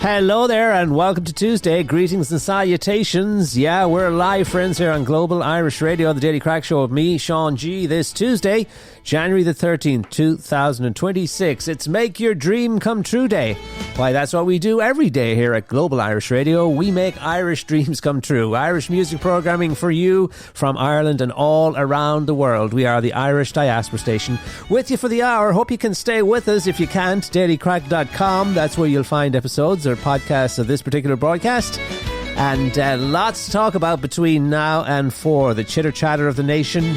Hello there and welcome to Tuesday. Greetings and salutations. Yeah, we're live, friends, here on Global Irish Radio, the Daily Crack Show with me, Sean G. This Tuesday, January the 13th, 2026. It's Make Your Dream Come True Day. Why, that's what we do every day here at Global Irish Radio. We make Irish dreams come true. Irish music programming for you from Ireland and all around the world. We are the Irish Diaspora Station. With you for the hour. Hope you can stay with us. If you can't, dailycrack.com. That's where you'll find episodes or podcasts of this particular broadcast. And lots to talk about between now and 4. The chitter chatter of the nation,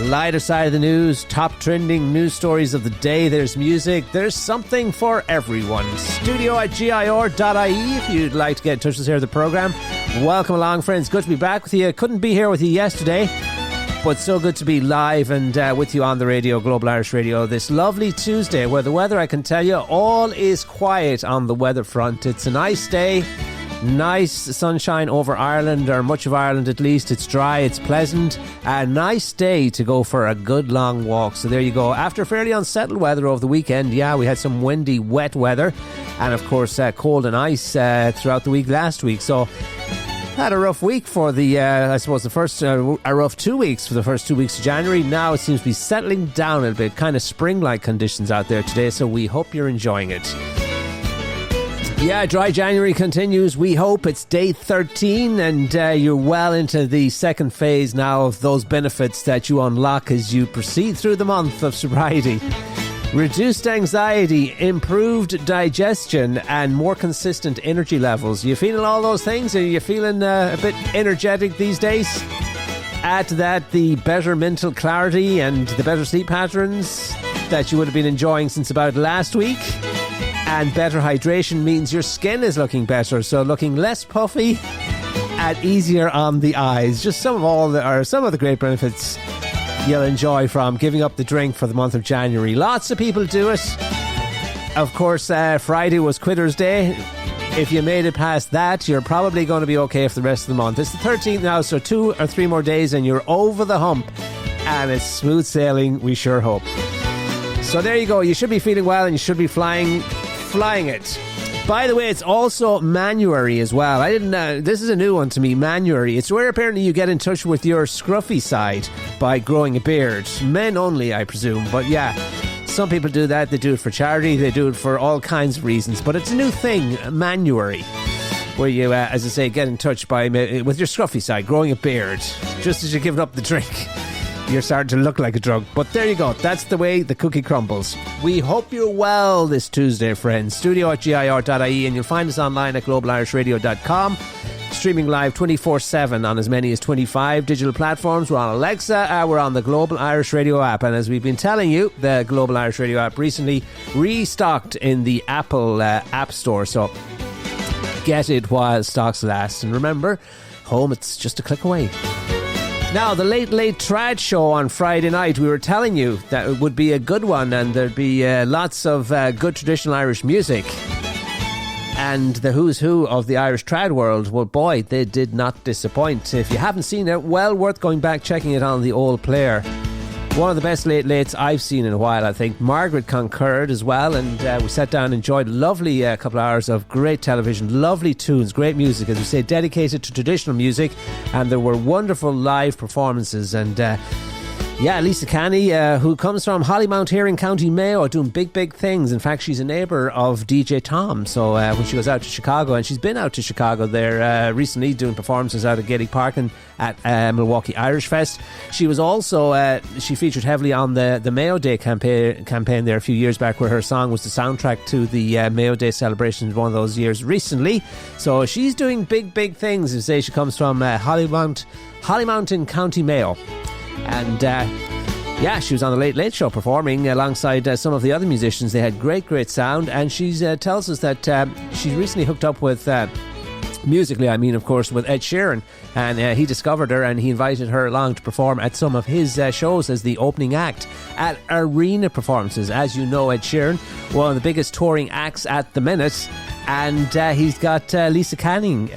lighter side of the news, top trending news stories of the day. There's music. There's something for everyone. studio@gir.ie if you'd like to get in touch with us here at the programme. Welcome along, friends. Good to be back with you. Couldn't be here with you yesterday, but so good to be live and with you on the radio, Global Irish Radio, this lovely Tuesday where the weather, I can tell you, all is quiet on the weather front. It's a nice day. Nice sunshine over Ireland, or much of Ireland at least. It's dry, it's pleasant. A nice day to go for a good long walk. So there you go. After fairly unsettled weather over the weekend, yeah, we had some windy, wet weather. And of course, cold and ice throughout the week last week. So had a rough week for the, I suppose, the first, a rough 2 weeks for the first 2 weeks of January. Now it seems to be settling down a little bit. Kind of spring-like conditions out there today. So we hope you're enjoying it. Yeah, dry January continues. We hope it's day 13 and you're well into the second phase now of those benefits that you unlock as you proceed through the month of sobriety. Reduced anxiety, improved digestion and more consistent energy levels. You feeling all those things? Are you feeling a bit energetic these days? Add to that the better mental clarity and the better sleep patterns that you would have been enjoying since about last week. And better hydration means your skin is looking better, so looking less puffy and easier on the eyes. Just some of the great benefits you'll enjoy from giving up the drink for the month of January. Lots of people do it. Of course, Friday was Quitter's Day. If you made it past that, you're probably going to be okay for the rest of the month. It's the 13th now, so 2 or 3 more days and you're over the hump. And it's smooth sailing, we sure hope. So there you go. You should be feeling well and you should be flying it. By the way, it's also Manuary as well. I didn't know. This is a new one to me, Manuary. It's where apparently you get in touch with your scruffy side by growing a beard. Men only, I presume. But yeah, some people do that. They do it for charity. They do it for all kinds of reasons. But it's a new thing, Manuary, where you, as I say, get in touch with your scruffy side, growing a beard, just as you're giving up the drink. You're starting to look like a drug. But there you go. That's the way the cookie crumbles. We hope you're well this Tuesday, friends. studio@gir.ie, and you'll find us online at globalir.radio.com. Streaming live 24/7 on as many as 25 digital platforms. We're on Alexa. We're on the Global Irish Radio app. And as we've been telling you, the Global Irish Radio app recently restocked in the Apple App Store. So get it while stocks last. And remember, home, it's just a click away. Now, the Late Late Trad Show on Friday night, we were telling you that it would be a good one and there'd be lots of good traditional Irish music. And the who's who of the Irish trad world, well, boy, they did not disappoint. If you haven't seen it, well worth going back, checking it on the old player. One of the best late lates I've seen in a while, I think. Margaret concurred as well, and we sat down and enjoyed a lovely couple of hours of great television, lovely tunes, great music, as we say, dedicated to traditional music, and there were wonderful live performances. And yeah, Lisa Canny, who comes from Hollymount here in County Mayo, doing big things. In fact, she's a neighbour of DJ Tom. So when she goes out to Chicago, and she's been out to Chicago there recently doing performances out at Gaelic Park and at Milwaukee Irish Fest. She was also, she featured heavily on the Mayo Day campaign there a few years back, where her song was the soundtrack to the Mayo Day celebrations one of those years recently. So she's doing big things. As I say, she comes from Hollymount in County Mayo. And yeah, she was on the Late Late Show performing alongside some of the other musicians. They had great sound, and she tells us that she recently hooked up with musically, I mean, of course, with Ed Sheeran, and he discovered her and he invited her along to perform at some of his shows as the opening act at arena performances. As you know, Ed Sheeran, one of the biggest touring acts at the minute, and he's got Lisa Canning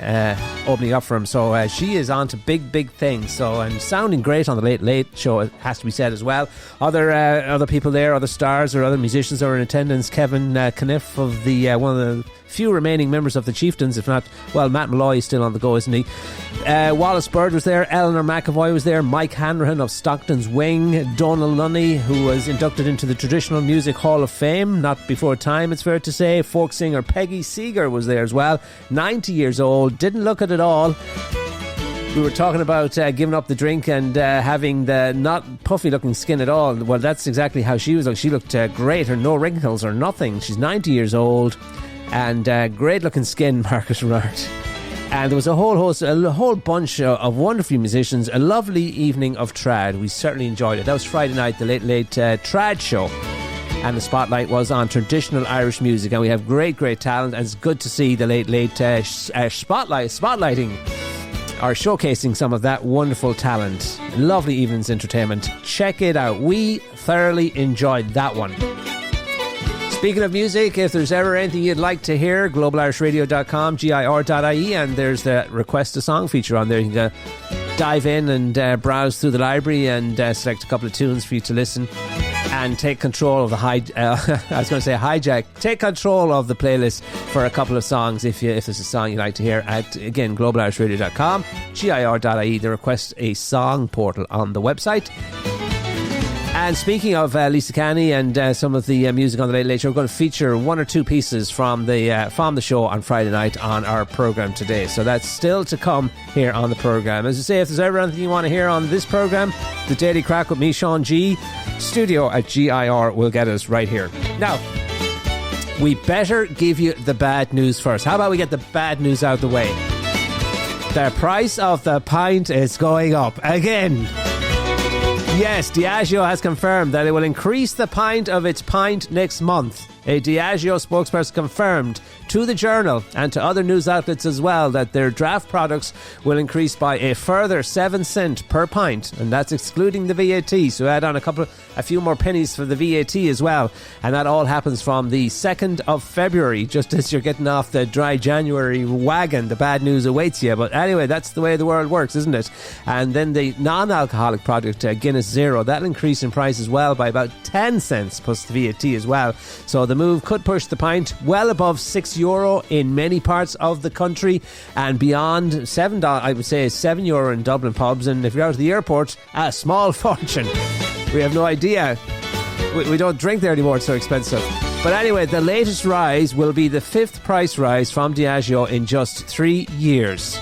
opening up for him. So she is on to big things. So, and sounding great on the Late Late Show, it has to be said as well. Other people there, other stars or other musicians that were in attendance. Kevin Caniff of the one of the few remaining members of the Chieftains, if not, well, Matt Malloy is still on the go, isn't he? Wallace Bird was there, Eleanor McAvoy was there, Mike Hanrahan of Stockton's Wing, Donal Lunny, who was inducted into the Traditional Music Hall of Fame, not before time, it's fair to say. Folk singer Peggy Seeger was there as well, 90 years old, didn't look it at all. We were talking about giving up the drink and having the not puffy looking skin at all. Well, that's exactly how she was. She looked great, her no wrinkles or nothing. She's 90 years old. And great looking skin, Marcus Renard. And there was a whole bunch of wonderful musicians. A lovely evening of trad. We certainly enjoyed it. That was Friday night, the Late Trad Show. And the spotlight was on traditional Irish music. And we have great talent. And it's good to see the Late spotlighting or showcasing some of that wonderful talent. Lovely evening's entertainment. Check it out. We thoroughly enjoyed that one. Speaking of music, if there's ever anything you'd like to hear, globalarishradio.com, GIR.ie, and there's the Request a Song feature on there. You can dive in and browse through the library and select a couple of tunes for you to listen and take control of the take control of the playlist for a couple of songs if there's a song you'd like to hear at, again, globalarishradio.com, GIR.ie, the Request a Song portal on the website. And speaking of Lisa Canny and some of the music on the Late Late Show, we're going to feature one or two pieces from the show on Friday night on our programme today. So that's still to come here on the programme. As I say, if there's ever anything you want to hear on this programme, The Daily Crack with me, Sean G, studio at GIR will get us right here. Now, we better give you the bad news first. How about we get the bad news out of the way? The price of the pint is going up again. Yes, Diageo has confirmed that it will increase the pint of its pint next month. A Diageo spokesperson confirmed to the Journal and to other news outlets as well that their draft products will increase by a further 7 cents per pint, and that's excluding the VAT. So add on a few more pennies for the VAT as well, and that all happens from the 2nd of February, just as you're getting off the dry January wagon. The bad news awaits you, but anyway, that's the way the world works, isn't it? And then the non-alcoholic product, Guinness Zero, that'll increase in price as well by about 10 cents plus the VAT as well. So the move could push the pint well above €6 in many parts of the country and beyond. $7, I would say, €7 in Dublin pubs, and if you're out of the airport, a small fortune. We have no idea. We don't drink there anymore, it's so expensive. But anyway, the latest rise will be the 5th price rise from Diageo in just 3 years.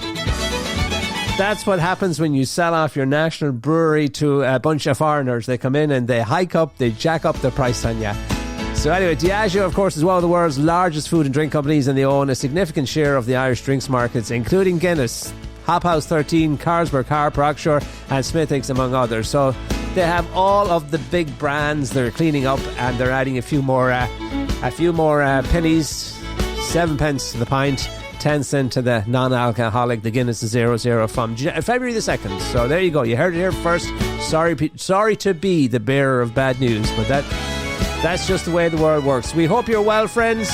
That's what happens when you sell off your national brewery to a bunch of foreigners. They come in and they jack up the price on you. So anyway, Diageo, of course, is one of the world's largest food and drink companies, and they own a significant share of the Irish drinks markets, including Guinness, Hop House 13, Carlsberg, Harper, Rockshore, and Smithwick's, among others. So they have all of the big brands they're cleaning up, and they're adding a few more pennies, 7 pence to the pint, 10 cents to the non-alcoholic, the Guinness 00 from February the 2nd. So there you go. You heard it here first. Sorry to be the bearer of bad news, but that's just the way the world works. We hope you're well, friends.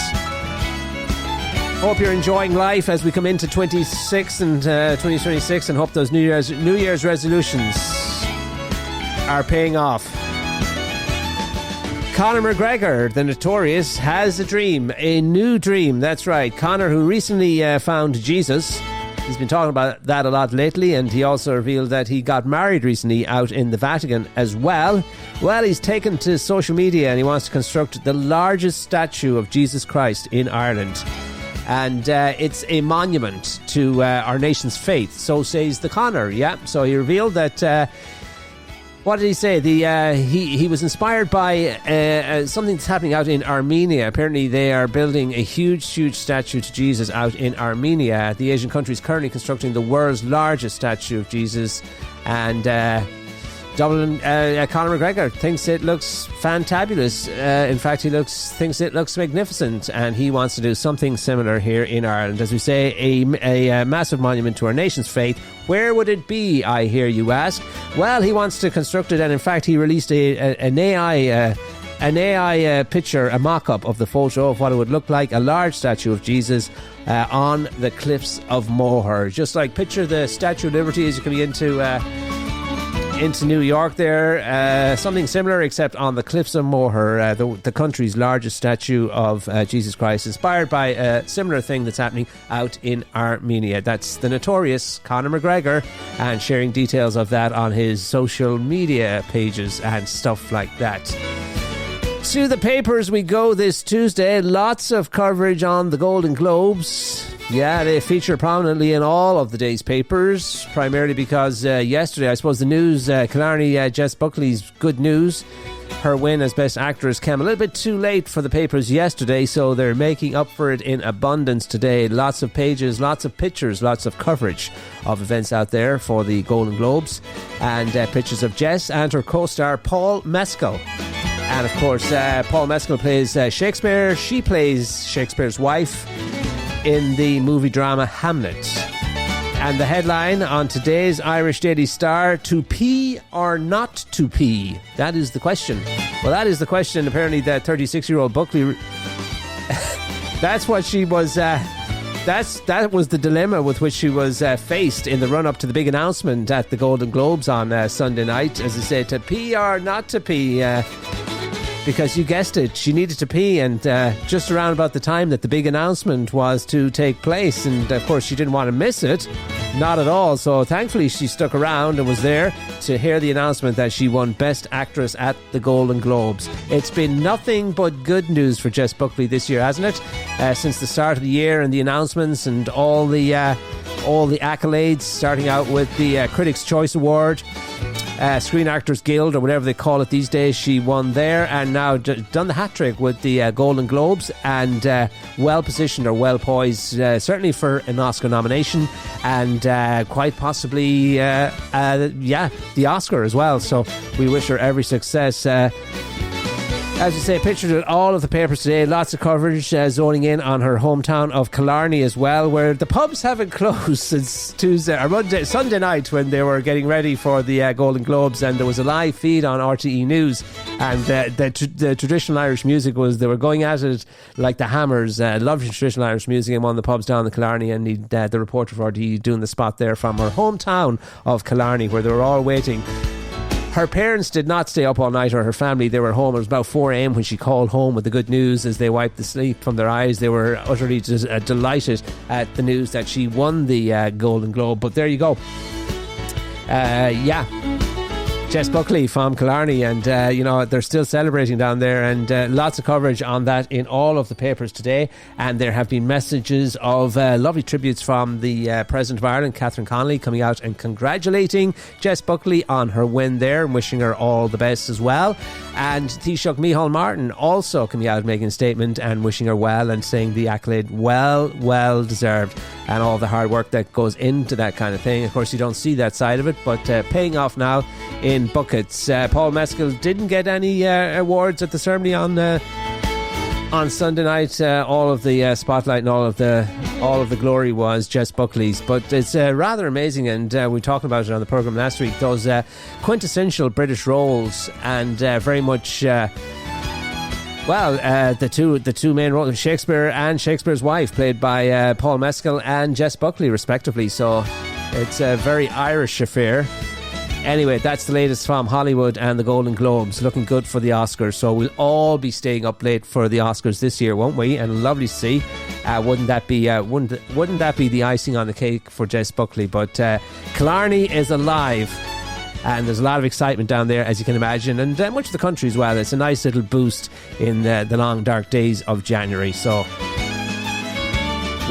Hope you're enjoying life as we come into 2026 and hope those New Year's resolutions are paying off. Conor McGregor, the Notorious, has a dream, a new dream. That's right. Conor, who recently found Jesus. He's been talking about that a lot lately, and he also revealed that he got married recently out in the Vatican as well. Well, he's taken to social media and he wants to construct the largest statue of Jesus Christ in Ireland. And it's a monument to our nation's faith, so says the Conor. Yeah, so he revealed that... what did he say? He was inspired by something that's happening out in Armenia. Apparently they are building a huge statue to Jesus out in Armenia. The Asian country is currently constructing the world's largest statue of Jesus. And Conor McGregor thinks it looks fantabulous. In fact, he thinks it looks magnificent, and he wants to do something similar here in Ireland. As we say, a massive monument to our nation's faith. Where would it be, I hear you ask? Well, he wants to construct it, and in fact, he released an AI an AI picture, a mock-up of the photo of what it would look like, a large statue of Jesus on the cliffs of Moher. Just like picture the Statue of Liberty as you come into New York there. Something similar, except on the cliffs of Moher, the country's largest statue of Jesus Christ, inspired by a similar thing that's happening out in Armenia. That's the notorious Conor McGregor, and sharing details of that on his social media pages and stuff like that. To the papers we go this Tuesday. Lots of coverage on the Golden Globes. Yeah, they feature prominently in all of the day's papers, primarily because yesterday, I suppose the news, Killarney, Jess Buckley's good news, her win as Best Actress came a little bit too late for the papers yesterday, so they're making up for it in abundance today. Lots of pages, lots of pictures, lots of coverage of events out there for the Golden Globes, and pictures of Jess and her co-star Paul Mescal. And of course, Paul Mescal plays Shakespeare. She plays Shakespeare's wife in the movie drama Hamlet. And the headline on today's Irish Daily Star: to pee or not to pee? That is the question. Well, that is the question. Apparently, the 36-year-old Buckley. That's what she was. That was the dilemma with which she was faced in the run-up to the big announcement at the Golden Globes on Sunday night. As I said, to pee or not to pee. Because you guessed it, she needed to pee, and just around about the time that the big announcement was to take place, and of course she didn't want to miss it, not at all, so thankfully she stuck around and was there to hear the announcement that she won Best Actress at the Golden Globes. It's been nothing but good news for Jess Buckley this year, hasn't it? Since the start of the year, and the announcements and all the accolades, starting out with the Critics' Choice Award, Screen Actors Guild, or whatever they call it these days. She won there, and now done the hat-trick with the Golden Globes, and well-positioned or well-poised, certainly for an Oscar nomination, and quite possibly the Oscar as well. So we wish her every success. As you say, pictured in all of the papers today. Lots of coverage zoning in on her hometown of Killarney as well, where the pubs haven't closed since Sunday night, when they were getting ready for the Golden Globes, and there was a live feed on RTE News, and the traditional Irish music they were going at it like the Hammers. Lovely traditional Irish music in one of the pubs down in Killarney, and the reporter for RTE doing the spot there from her hometown of Killarney, where they were all waiting. Her parents did not stay up all night, or her family. They were home. It was about 4 a.m. when she called home with the good news. As they wiped the sleep from their eyes, they were utterly delighted at the news that she won the Golden Globe. But there you go. Jess Buckley from Killarney, and they're still celebrating down there, and lots of coverage on that in all of the papers today. And there have been messages of lovely tributes from the President of Ireland, Catherine Connolly, coming out and congratulating Jess Buckley on her win there, and wishing her all the best as well. And Taoiseach Micheál Martin also coming out, making a statement and wishing her well, and saying the accolade well deserved, and all the hard work that goes into that kind of thing. Of course, you don't see that side of it, but paying off now in buckets. Paul Mescal didn't get any awards at the ceremony on Sunday night. All of the spotlight and all of the glory was Jess Buckley's. But it's rather amazing, and we were talking about it on the programme last week, those quintessential British roles, and very much the two main roles, Shakespeare and Shakespeare's wife, played by Paul Mescal and Jess Buckley respectively. So it's a very Irish affair. Anyway, that's the latest from Hollywood and the Golden Globes. Looking good for the Oscars. So we'll all be staying up late for the Oscars this year, won't we? And lovely to see. Wouldn't that be the icing on the cake for Jess Buckley? But Killarney is alive, and there's a lot of excitement down there, as you can imagine, and much of the country as well. It's a nice little boost in the long dark days of January. So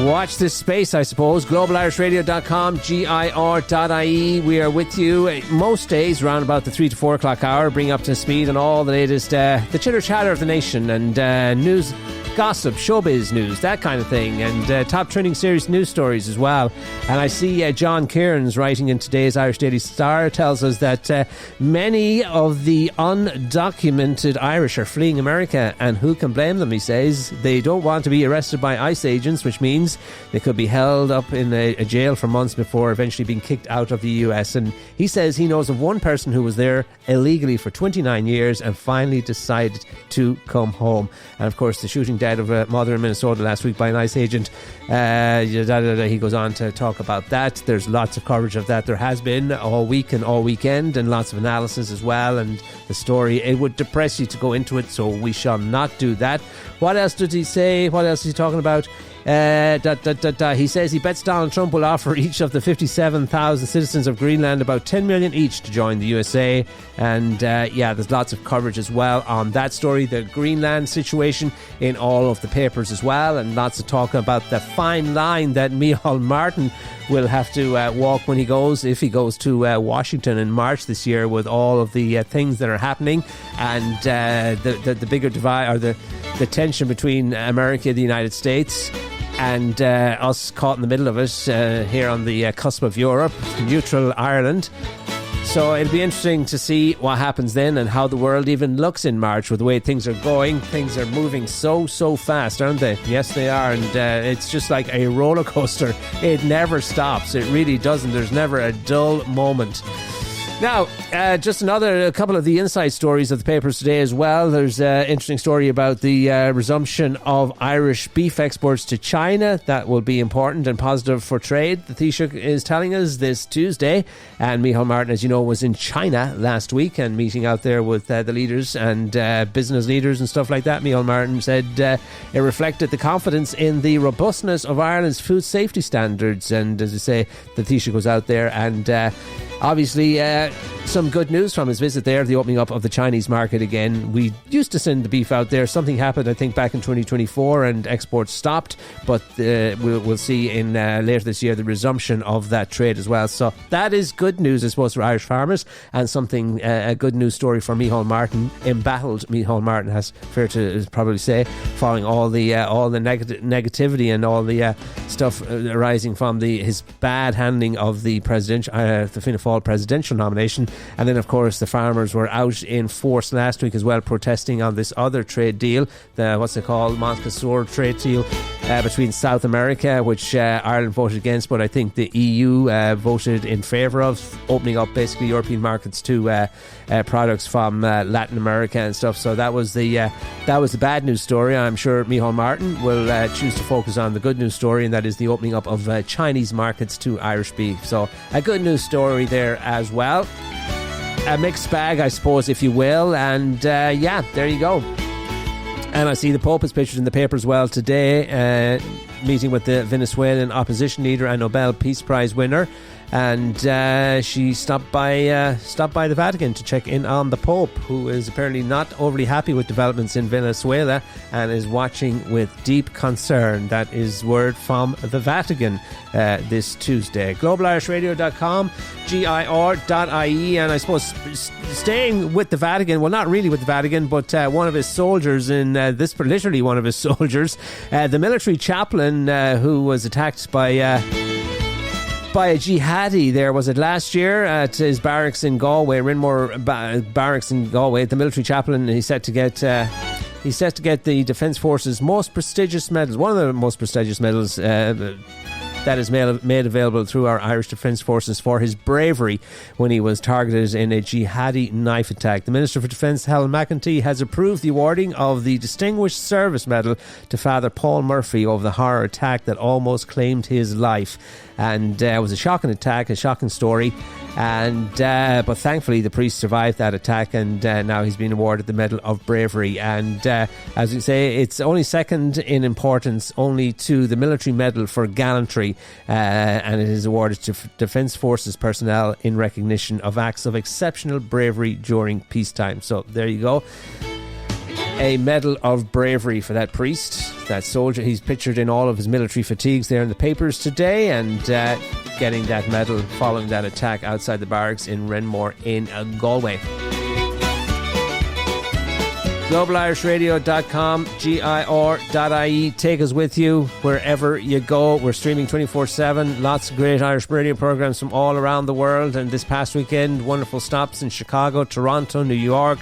watch this space, I suppose. GlobalIrishRadio.com, GIR.ie. We are with you most days around about the 3 to 4 o'clock hour, bring up to speed on all the latest, the chitter chatter of the nation, and news gossip, showbiz news, that kind of thing, and top trending series news stories as well. And I see John Kieran's writing in today's Irish Daily Star tells us that many of the undocumented Irish are fleeing America, and who can blame them? He says they don't want to be arrested by ICE agents, which means they could be held up in a jail for months before eventually being kicked out of the US. And he says he knows of one person who was there illegally for 29 years and finally decided to come home. And of course, the shooting dead of a mother in Minnesota last week by an ICE agent, he goes on to talk about that. There's lots of coverage of that. There has been all week and all weekend, and lots of analysis as well. And the story, it would depress you to go into it, so we shall not do that. What else did he say? What else is he talking about? He says he bets Donald Trump will offer each of the 57,000 citizens of Greenland about 10 million each to join the USA. And there's lots of coverage as well on that story, the Greenland situation, in all of the papers as well, and lots of talk about the fine line that Micheál Martin will have to walk when he goes, if he goes to Washington in March this year, with all of the things that are happening, and the bigger divide, or the tension between America and the United States, and us caught in the middle of it here on the cusp of Europe, neutral Ireland. So it'll be interesting to see what happens then, and how the world even looks in March with the way things are going. Things are moving so fast, aren't they? Yes, they are, and it's just like a roller coaster. It never stops. It really doesn't. There's never a dull moment. Now, just a couple of the inside stories of the papers today as well. There's an interesting story about the resumption of Irish beef exports to China. That will be important and positive for trade, the Taoiseach is telling us this Tuesday. And Micheál Martin, as you know, was in China last week and meeting out there with the leaders and business leaders and stuff like that. Micheál Martin said it reflected the confidence in the robustness of Ireland's food safety standards. And as I say, the Taoiseach was out there, and obviously, some good news from his visit there, the opening up of the Chinese market again. We used to send the beef out there. Something happened, I think, back in 2024, and exports stopped. But we'll see in later this year the resumption of that trade as well. So that is good news, I suppose, for Irish farmers, and something, a good news story for Micheál Martin. Embattled Micheál Martin, has fair to probably say, following all the negativity and all the stuff arising from his bad handling of the presidential, the Fianna Fáil presidential nomination. And then, of course, the farmers were out in force last week as well, protesting on this other trade deal, the Mercosur trade deal between South America, which Ireland voted against, but I think the EU voted in favour of, opening up basically European markets to products from Latin America and stuff. So that was the bad news story. I'm sure Micheál Martin will choose to focus on the good news story, and that is the opening up of Chinese markets to Irish beef. So a good news story there as well. A mixed bag, I suppose, if you will. And there you go. And I see the Pope is pictured in the paper as well today, meeting with the Venezuelan opposition leader and Nobel Peace Prize winner. And she stopped by the Vatican to check in on the Pope, who is apparently not overly happy with developments in Venezuela and is watching with deep concern. That is word from the Vatican this Tuesday. GlobalIrishRadio.com, GIR.ie, and I suppose staying with the Vatican, well, not really with the Vatican, but one of his soldiers in literally one of his soldiers, the military chaplain who was attacked by a jihadi there, was it last year, at his barracks in Galway, Rinmore barracks in Galway. The military chaplain, he's set to get the Defence Force's most prestigious medals, one of the most prestigious medals that is made available through our Irish Defence Forces, for his bravery when he was targeted in a jihadi knife attack. The Minister for Defence, Helen McEntee, has approved the awarding of the Distinguished Service Medal to Father Paul Murphy over the horror attack that almost claimed his life. And it was a shocking attack, a shocking story. And but thankfully the priest survived that attack, and now he's been awarded the Medal of Bravery. And as we say, it's only second in importance only to the Military Medal for Gallantry, and it is awarded to Defence Forces personnel in recognition of acts of exceptional bravery during peacetime. So there you go. A Medal of Bravery for that priest, that soldier. He's pictured in all of his military fatigues there in the papers today, and getting that medal following that attack outside the barracks in Renmore in Galway. globalirishradio.com, GIR.ie. Take us with you wherever you go. We're streaming 24/7. Lots of great Irish radio programs from all around the world. And this past weekend, wonderful stops in Chicago, Toronto, New York,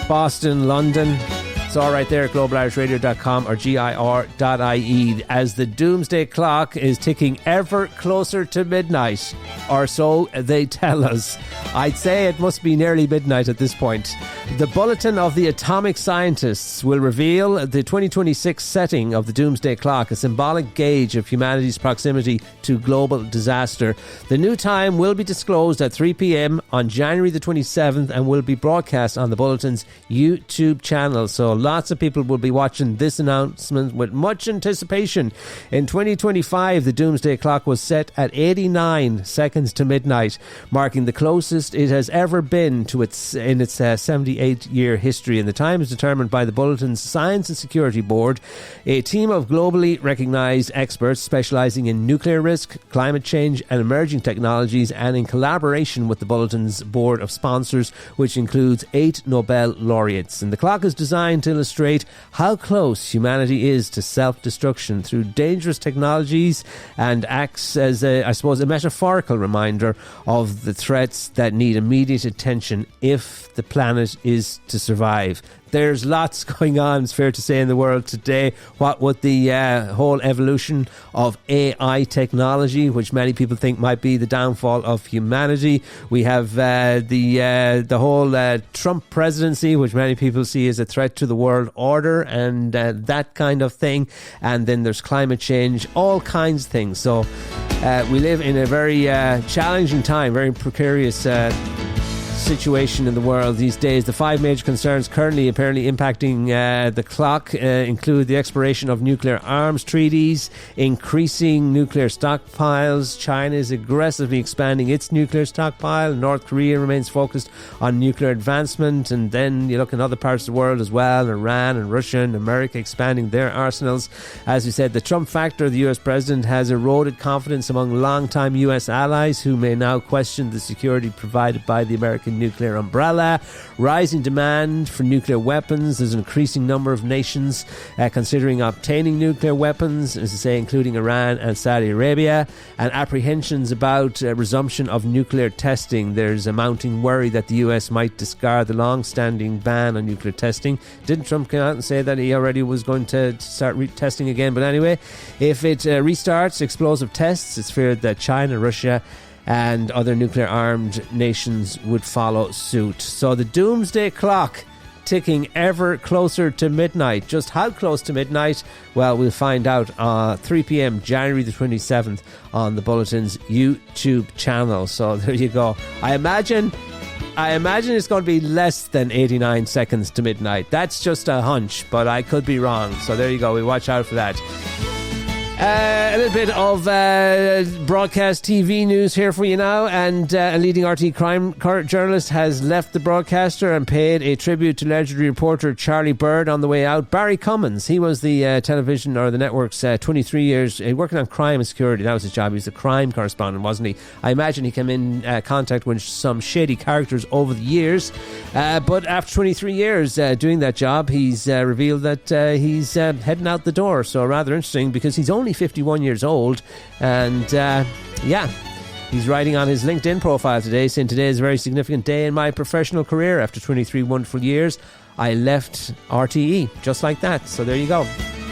Boston, London. It's all right there at globalirishradio.com or GIR.ie as the doomsday clock is ticking ever closer to midnight, or so they tell us. I'd say it must be nearly midnight at this point. The Bulletin of the Atomic Scientists will reveal the 2026 setting of the doomsday clock, a symbolic gauge of humanity's proximity to global disaster. The new time will be disclosed at 3 p.m. on January the 27th and will be broadcast on the Bulletin's YouTube channel. So lots of people will be watching this announcement with much anticipation. In 2025, the doomsday clock was set at 89 seconds to midnight, marking the closest it has ever been to its 78-year history. And the time is determined by the Bulletin's Science and Security Board, a team of globally recognized experts specializing in nuclear risk, climate change and emerging technologies, and in collaboration with the Bulletin's board of sponsors, which includes 8 Nobel laureates. And the clock is designed to illustrate how close humanity is to self-destruction through dangerous technologies and acts as a metaphorical reminder of the threats that need immediate attention if the planet is to survive. There's lots going on, it's fair to say, in the world today. What with the whole evolution of AI technology, which many people think might be the downfall of humanity. We have the whole Trump presidency, which many people see as a threat to the world order and that kind of thing. And then there's climate change, all kinds of things. So we live in a very challenging time, very precarious situation in the world these days. The 5 major concerns currently apparently impacting the clock include the expiration of nuclear arms treaties, increasing nuclear stockpiles. China is aggressively expanding its nuclear stockpile. North Korea remains focused on nuclear advancement, and then you look in other parts of the world as well, Iran and Russia and America expanding their arsenals. As we said, the Trump factor, the US president, has eroded confidence among longtime US allies who may now question the security provided by the American nuclear umbrella. Rising demand for nuclear weapons. There's an increasing number of nations considering obtaining nuclear weapons, as I say, including Iran and Saudi Arabia, and apprehensions about resumption of nuclear testing. There's a mounting worry that the US might discard the long-standing ban on nuclear testing. Didn't Trump come out and say that he already was going to start testing again? But anyway, if it restarts explosive tests, it's feared that China, Russia and other nuclear-armed nations would follow suit. So the doomsday clock ticking ever closer to midnight. Just how close to midnight? Well, we'll find out 3 p.m. January the 27th on the Bulletin's YouTube channel. So there you go. I imagine it's going to be less than 89 seconds to midnight. That's just a hunch, but I could be wrong. So there you go. We watch out for that. A little bit of broadcast TV news here for you now, and a leading RT crime journalist has left the broadcaster and paid a tribute to legendary reporter Charlie Bird on the way out. Barry Cummins, he was the television or the network's 23 years working on crime and security. That was his job. He was the crime correspondent, wasn't he? I imagine he came in contact with some shady characters over the years, but after 23 years doing that job, he's revealed that he's heading out the door. So rather interesting, because he's only 51 years old, and he's writing on his LinkedIn profile today, saying, "Today is a very significant day in my professional career. After 23 wonderful years, I left RTE," just like that. So there you go.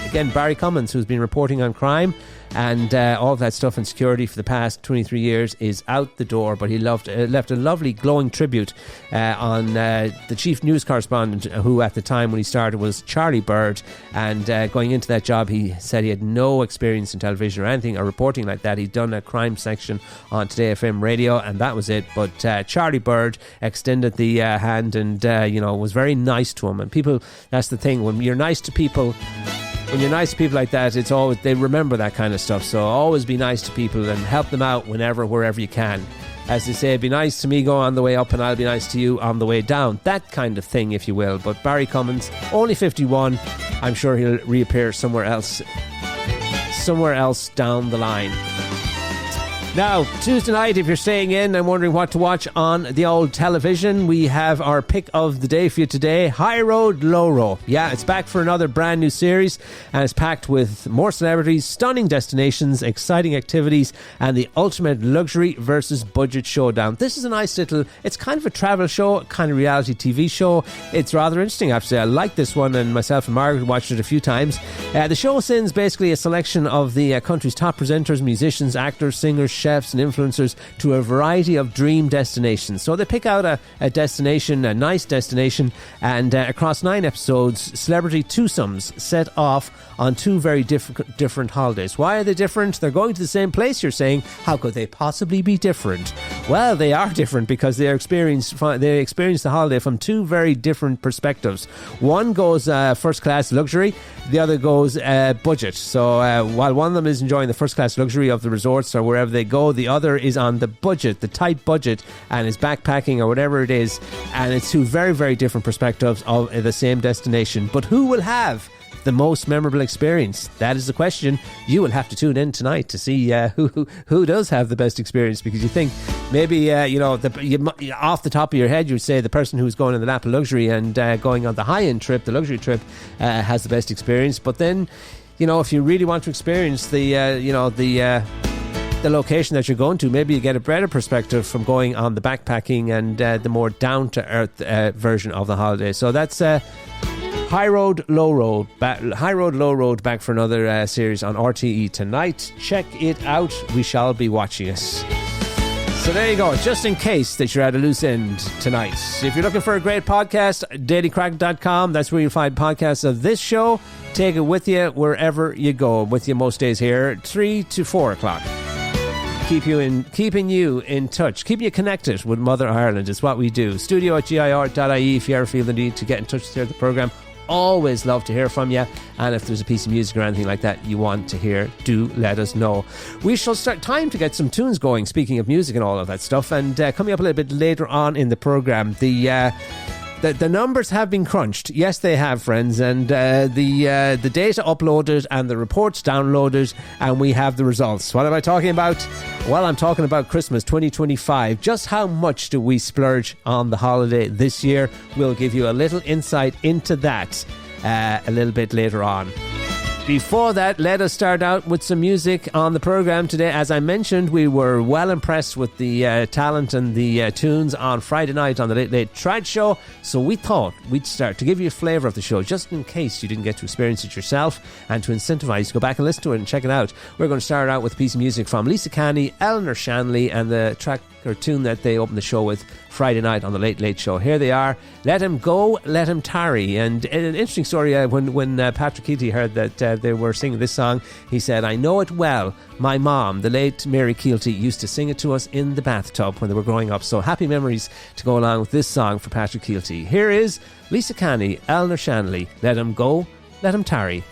Again, Barry Cummins, who's been reporting on crime and all that stuff in security for the past 23 years, is out the door, but he left a lovely glowing tribute on the chief news correspondent, who at the time when he started was Charlie Bird, and going into that job he said he had no experience in television or anything or reporting like that. He'd done a crime section on Today FM radio and that was it, but Charlie Bird extended the hand and was very nice to him. And people, that's the thing, when you're nice to people like that, it's always, they remember that kind of stuff. So always be nice to people and help them out wherever you can. As they say, be nice to me going on the way up and I'll be nice to you on the way down. That kind of thing, if you will. But Barry Cummins, only 51, I'm sure he'll reappear somewhere else down the line. Now, Tuesday night, if you're staying in and wondering what to watch on the old television, we have our pick of the day for you today, High Road, Low Road. Yeah, it's back for another brand new series, and it's packed with more celebrities, stunning destinations, exciting activities, and the ultimate luxury versus budget showdown. This is a nice little, it's kind of a travel show, kind of reality TV show. It's rather interesting, I have to say. I like this one, and myself and Margaret watched it a few times. The show sends basically a selection of the country's top presenters, musicians, actors, singers, chefs and influencers to a variety of dream destinations. So they pick out a destination, a nice destination, and across 9 episodes, celebrity twosomes set off on 2 very different holidays. Why are they different? They're going to the same place, you're saying. How could they possibly be different? Well, they are different because they experience the holiday from 2 very different perspectives. One goes first class luxury, the other goes budget. So while one of them is enjoying the first class luxury of the resorts or wherever they go, the other is on the budget, the tight budget, and is backpacking or whatever it is. And it's 2 very, very different perspectives of the same destination. But who will have the most memorable experience? That is the question. You will have to tune in tonight to see who does have the best experience, because you think maybe off the top of your head you would say the person who's going on the Napa luxury and going on the high-end trip, the luxury trip, has the best experience. But then, if you really want to experience the location that you're going to, maybe you get a better perspective from going on the backpacking and the more down-to-earth version of the holiday. So that's High Road, Low Road. High Road, Low Road, back for another series on RTE tonight. Check it out. We shall be watching it. So there you go, just in case that you're at a loose end tonight. If you're looking for a great podcast, dailycrack.com, that's where you'll find podcasts of this show. Take it with you wherever you go. With you most days here, 3 to 4 o'clock. Keeping you in touch, keeping you connected with Mother Ireland is what we do. studio@gir.ie if you ever feel the need to get in touch with the programme. Always love to hear from you, and if there's a piece of music or anything like that you want to hear, do let us know. We shall start time to get some tunes going, speaking of music and all of that stuff, and coming up a little bit later on in the programme, the numbers have been crunched. Yes, they have, friends, and the data uploaded and the reports downloaded, and we have the results. What am I talking about? Well, I'm talking about Christmas 2025. Just how much do we splurge on the holiday this year? We'll give you a little insight into that a little bit later on. Before that, let us start out with some music on the programme today. As I mentioned, we were well impressed with the talent and the tunes on Friday night on the Late Late Trad Show, so we thought we'd start to give you a flavour of the show, just in case you didn't get to experience it yourself, and to incentivise you to go back and listen to it and check it out. We're going to start out with a piece of music from Lisa Canny, Eleanor Shanley, and the track or tune that they opened the show with Friday night on the Late Late Show. Here they are, Let Him Go, Let Him Tarry. And an interesting story, when Patrick Keelty heard that they were singing this song, he said, I know it well. My mom, the late Mary Keelty, used to sing it to us in the bathtub when they were growing up. So happy memories to go along with this song for Patrick Keelty. Here is Lisa Canny, Eleanor Shanley, Let Him Go, Let Him Tarry.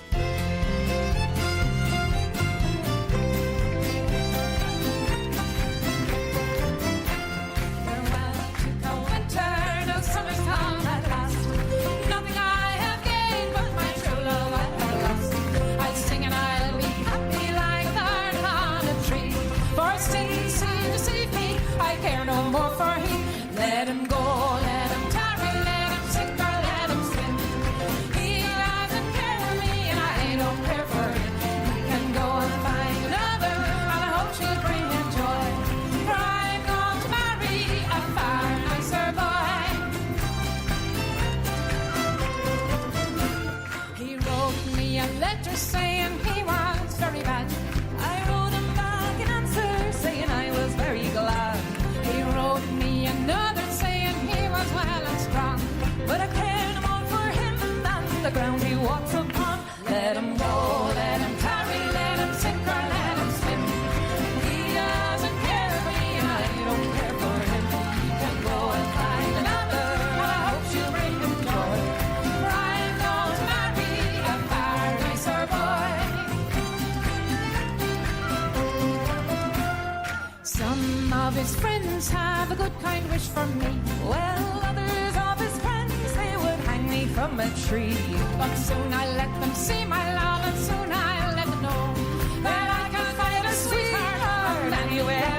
His friends have a good kind wish for me. Well, others of his friends, they would hang me from a tree. But soon I let them see my love, and soon I let them know that I can find a sweetheart anywhere.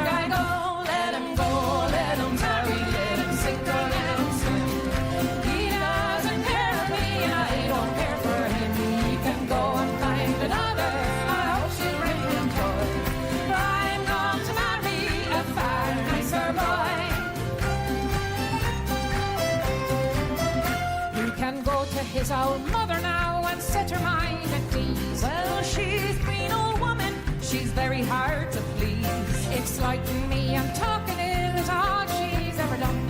she's very hard to please. Exploiting me and talking ill is all she's ever done.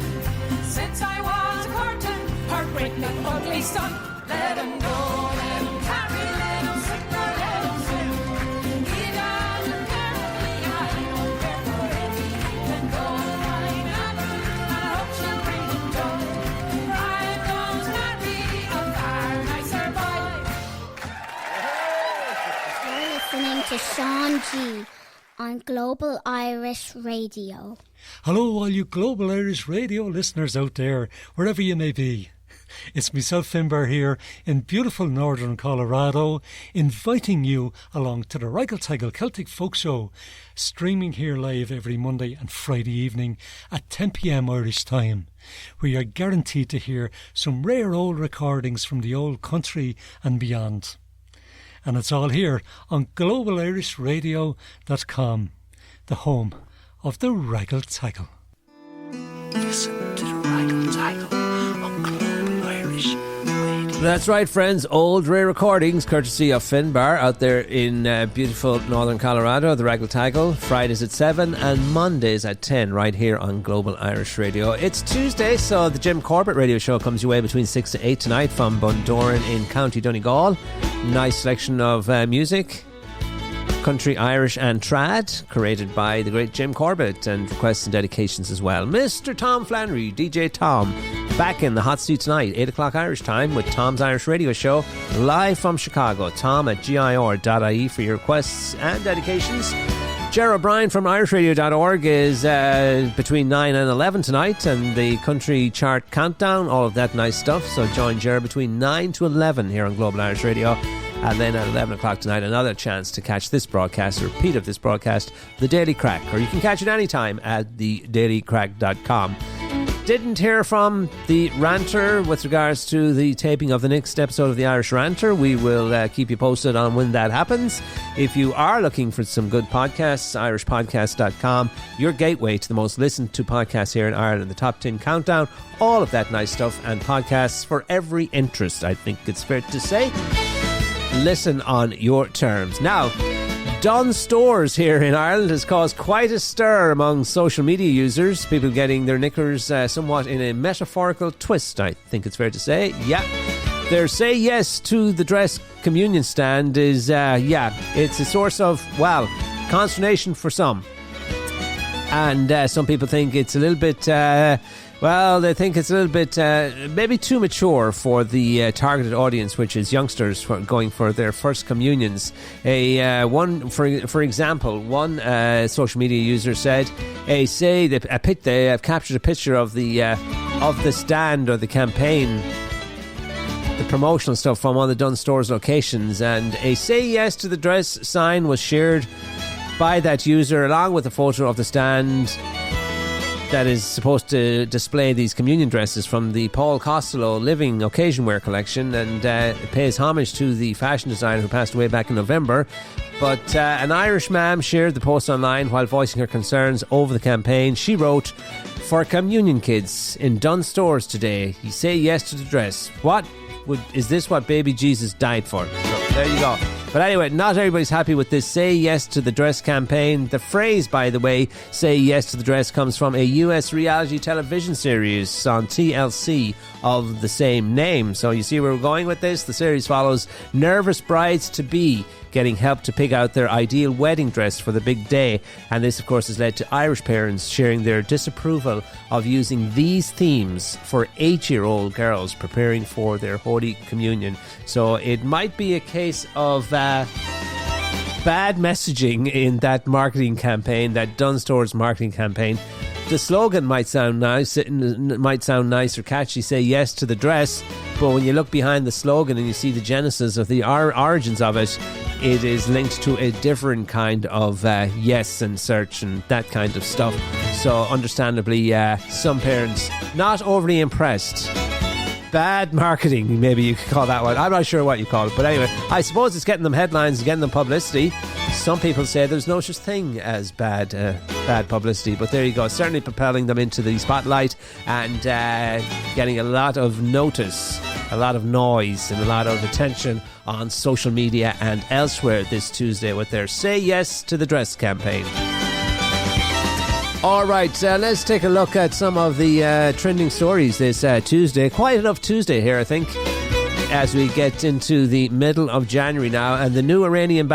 Since I was a courting her breakneck ugly son. Let him go, let him carry, let him sing, or let him swim. He doesn't care for me, I don't care for him. He can go right now, and I hope she'll bring him joy. I've known Harry, a far nicer boy. You're listening to Sean G on Global Irish Radio. Hello, all you Global Irish Radio listeners out there, wherever you may be. It's myself, Finbar, here in beautiful northern Colorado, inviting you along to the Raggle Celtic Folk Show, streaming here live every Monday and Friday evening at 10 p.m. Irish time, where you're guaranteed to hear some rare old recordings from the old country and beyond. And it's all here on globalirishradio.com, the home of the Raggle Taggle. Listen to the Raggle Taggle on Global Irish Radio. That's right, friends. Old rare recordings, courtesy of Finbar, out there in beautiful northern Colorado. The Raggle Taggle, Fridays at 7 and Mondays at 10, right here on Global Irish Radio. It's Tuesday, so the Jim Corbett radio show comes your way between 6 to 8 tonight from Bundoran in County Donegal. Nice selection of music, country, Irish and trad, created by the great Jim Corbett, and requests and dedications as well. Mr. Tom Flannery, DJ Tom, back in the hot seat tonight, 8 o'clock Irish time, with Tom's Irish Radio Show, live from Chicago. Tom at gir.ie for your requests and dedications. Ger O'Brien from irishradio.org is between 9 and 11 tonight, and the country chart countdown, all of that nice stuff. So join Ger between 9 to 11 here on Global Irish Radio. And then at 11 o'clock tonight, another chance to catch this broadcast, a repeat of this broadcast, The Daily Crack. Or you can catch it anytime at thedailycrack.com. Didn't hear from the Ranter with regards to the taping of the next episode of the Irish Ranter. We will keep you posted on when that happens. If you are looking for some good podcasts, irishpodcast.com, your gateway to the most listened to podcasts here in Ireland, the top 10 countdown, all of that nice stuff, and podcasts for every interest, I think it's fair to say. Listen on your terms. Now, Dunnes Stores here in Ireland has caused quite a stir among social media users. People getting their knickers somewhat in a metaphorical twist, I think it's fair to say. Yeah. Their say yes to the dress communion stand is, it's a source of, consternation for some. And some people think it's a little bit... they think it's a little bit maybe too mature for the targeted audience, which is youngsters going for their first communions. For example, one social media user said, they have captured a picture of the stand or the campaign, the promotional stuff from one of the Dunnes Stores locations, and a say yes to the dress sign was shared by that user along with a photo of the stand that is supposed to display these communion dresses from the Paul Costello Living Occasion Wear collection, and it pays homage to the fashion designer who passed away back in November. But an Irish ma'am shared the post online while voicing her concerns over the campaign. She wrote, "For communion kids in Dunnes Stores today, you say yes to the dress. Is this what baby Jesus died for?" So, there you go. But anyway, not everybody's happy with this say yes to the dress campaign. The phrase, by the way, say yes to the dress, comes from a US reality television series on TLC of the same name. So you see where we're going with this. The series follows nervous brides-to-be getting help to pick out their ideal wedding dress for the big day. And this, of course, has led to Irish parents sharing their disapproval of using these themes for 8-year-old girls preparing for their Holy Communion. So it might be a case of bad messaging in that marketing campaign, that Dunnes Stores marketing campaign. The slogan might sound nice, or catchy, say yes to the dress, but when you look behind the slogan and you see the genesis of the origins of it, it is linked to a different kind of yes and search and that kind of stuff. So understandably, some parents not overly impressed. Bad marketing, maybe you could call that one. I'm not sure what you call it, but anyway, I suppose it's getting them headlines, getting them publicity. Some people say there's no such thing as bad publicity, but there you go. Certainly propelling them into the spotlight and getting a lot of notice. a lot of noise and a lot of attention on social media and elsewhere this Tuesday with their Say Yes to the Dress campaign. All right, let's take a look at some of the trending stories this Tuesday. Quite enough Tuesday here, I think, as we get into the middle of January now, and the new Iranian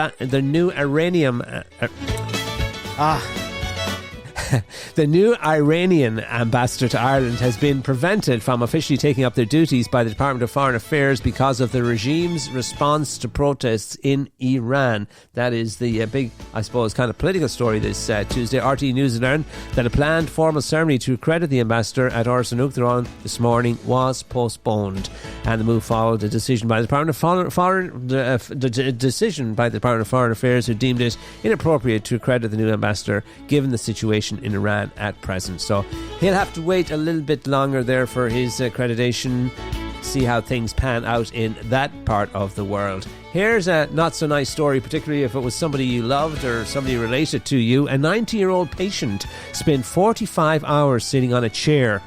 the new Iranian ambassador to Ireland has been prevented from officially taking up their duties by the Department of Foreign Affairs because of the regime's response to protests in Iran. That is the big, I suppose, kind of political story this Tuesday. RTE News learned that a planned formal ceremony to accredit the ambassador at Ars an Uachtaráin this morning was postponed, and the move followed a decision by the Department of Foreign Affairs, who deemed it inappropriate to accredit the new ambassador given the situation in Iran at present. So he'll have to wait a little bit longer there for his accreditation, see how things pan out in that part of the world. Here's a not so nice story, particularly if it was somebody you loved or somebody related to you. A 90-year-old patient spent 45 hours sitting on a chair.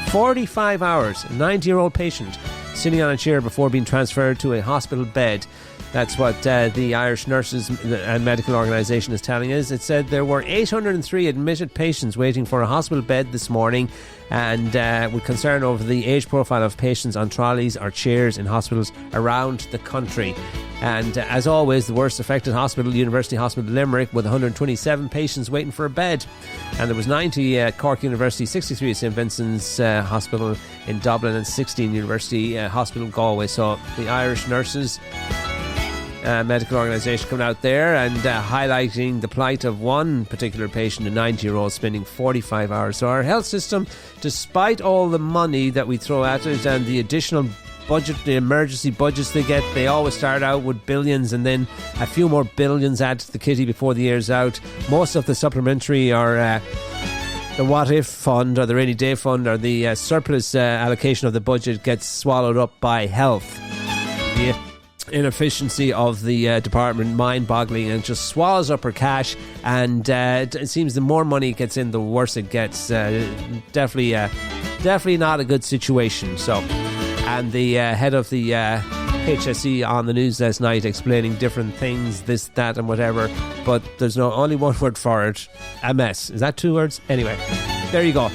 45 hours, a 90-year-old patient sitting on a chair before being transferred to a hospital bed. That's what the Irish Nurses and Medical Organisation is telling us. It said there were 803 admitted patients waiting for a hospital bed this morning, and with concern over the age profile of patients on trolleys or chairs in hospitals around the country. And as always, the worst affected hospital, University Hospital Limerick, with 127 patients waiting for a bed. And there was 90 at Cork University, 63 at St Vincent's Hospital in Dublin, and 16 University Hospital Galway. So the Irish Nurses Medical Organisation coming out there and highlighting the plight of one particular patient, a 90-year-old, spending 45 hours. So our health system, despite all the money that we throw at it and the additional budget, the emergency budgets they get, they always start out with billions and then a few more billions add to the kitty before the year's out. Most of the supplementary or the what if fund or the rainy day fund or the surplus allocation of the budget gets swallowed up by health. Yeah. Inefficiency of the department, mind-boggling, and just swallows up her cash, and it seems the more money it gets in, the worse it gets. Definitely not a good situation. So, and the head of the HSE on the news last night explaining different things, this, that and whatever, but there's only one word for it: a mess. Is that 2 words? Anyway, there you go.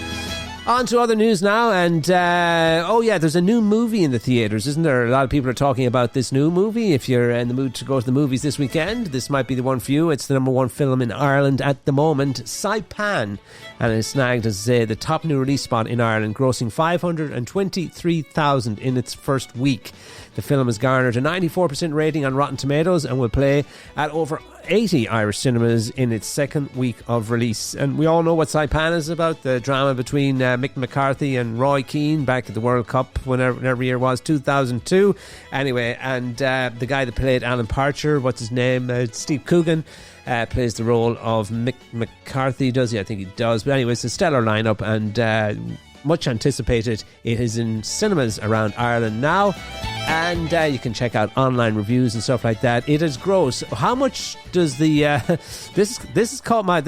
On to other news now, and there's a new movie in the theatres, isn't there? A lot of people are talking about this new movie. If you're in the mood to go to the movies this weekend, this might be the one for you. It's the number one film in Ireland at the moment, Saipan, and it snagged, as I say, the top new release spot in Ireland, grossing 523,000 in its first week. The film has garnered a 94% rating on Rotten Tomatoes and will play at over 80 Irish cinemas in its second week of release. And we all know what Saipan is about, the drama between Mick McCarthy and Roy Keane back at the World Cup, whenever year was, 2002. Anyway, and the guy that played Alan Parcher, what's his name? Steve Coogan. Plays the role of Mick McCarthy, does he? I think he does. But anyway, it's a stellar lineup and much anticipated. It is in cinemas around Ireland now, and you can check out online reviews and stuff like that. It is gross. How much does the this is called I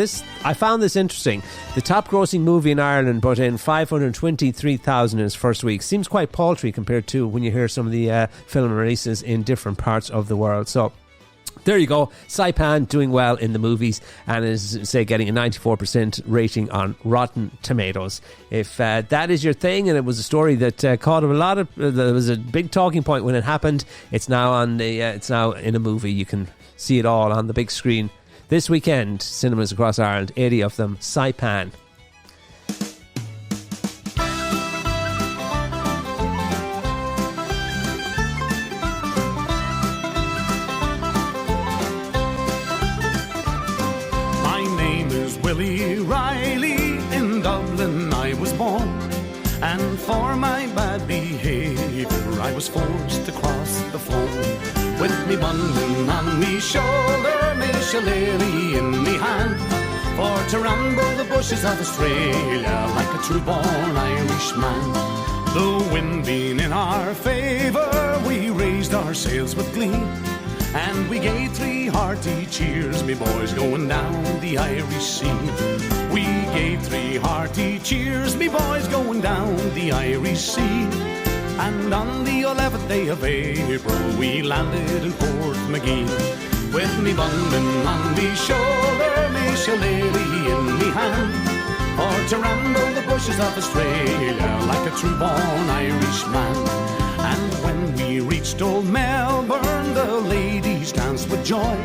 found this interesting. The top grossing movie in Ireland brought in 523,000 in its first week. Seems quite paltry compared to when you hear some of the film releases in different parts of the world. So there you go. Saipan doing well in the movies and is, say, getting a 94% rating on Rotten Tomatoes. If that is your thing, and it was a story that caught a lot of, there was a big talking point when it happened. It's now it's now in a movie. You can see it all on the big screen this weekend. Cinemas across Ireland, 80 of them. Saipan. Willie Riley, in Dublin I was born, and for my bad behaviour I was forced to cross the foam. With me bundle on me shoulder, me shillelagh in me hand, for to ramble the bushes of Australia like a true-born Irishman. The wind being in our favour, we raised our sails with glee, and we gave 3 hearty cheers, me boys, going down the Irish Sea. We gave 3 hearty cheers, me boys, going down the Irish Sea. And on the 11th day of April, we landed in Portmagee. With me bundling on me shoulder, me shillelagh in me hand, for to ramble the bushes of Australia like a true-born Irishman. And when we reached old Melbourne, the ladies danced with joy.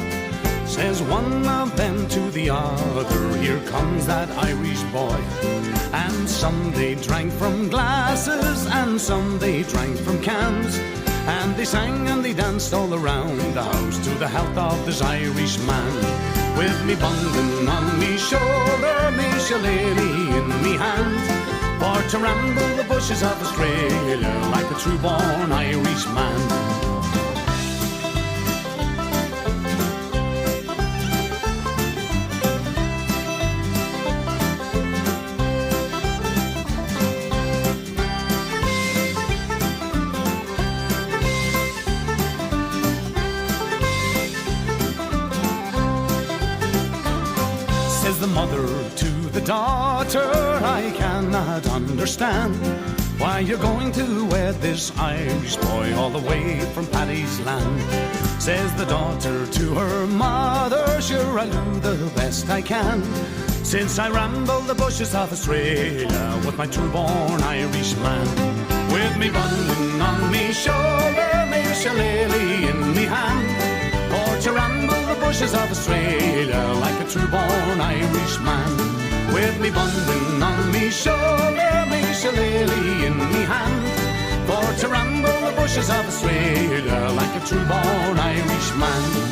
Says one of them to the other, here comes that Irish boy. And some they drank from glasses, and some they drank from cans, and they sang and they danced all around the house to the health of this Irish man. With me bundling on me shoulder, me shillelagh in me hand, for to ramble the bushes of Australia like a true-born Irishman. Mother to the daughter, I cannot understand why you're going to wed this Irish boy all the way from Paddy's land. Says the daughter to her mother, sure I'll do the best I can, since I ramble the bushes of Australia with my true-born Irish man. With me bundling on me shoulder, me shillelagh in me hand, for to ramble the bushes of Australia like a true-born Irishman. With me bundling on me shoulder, me shillelagh in me hand, for to ramble the bushes of Australia like a true-born Irishman.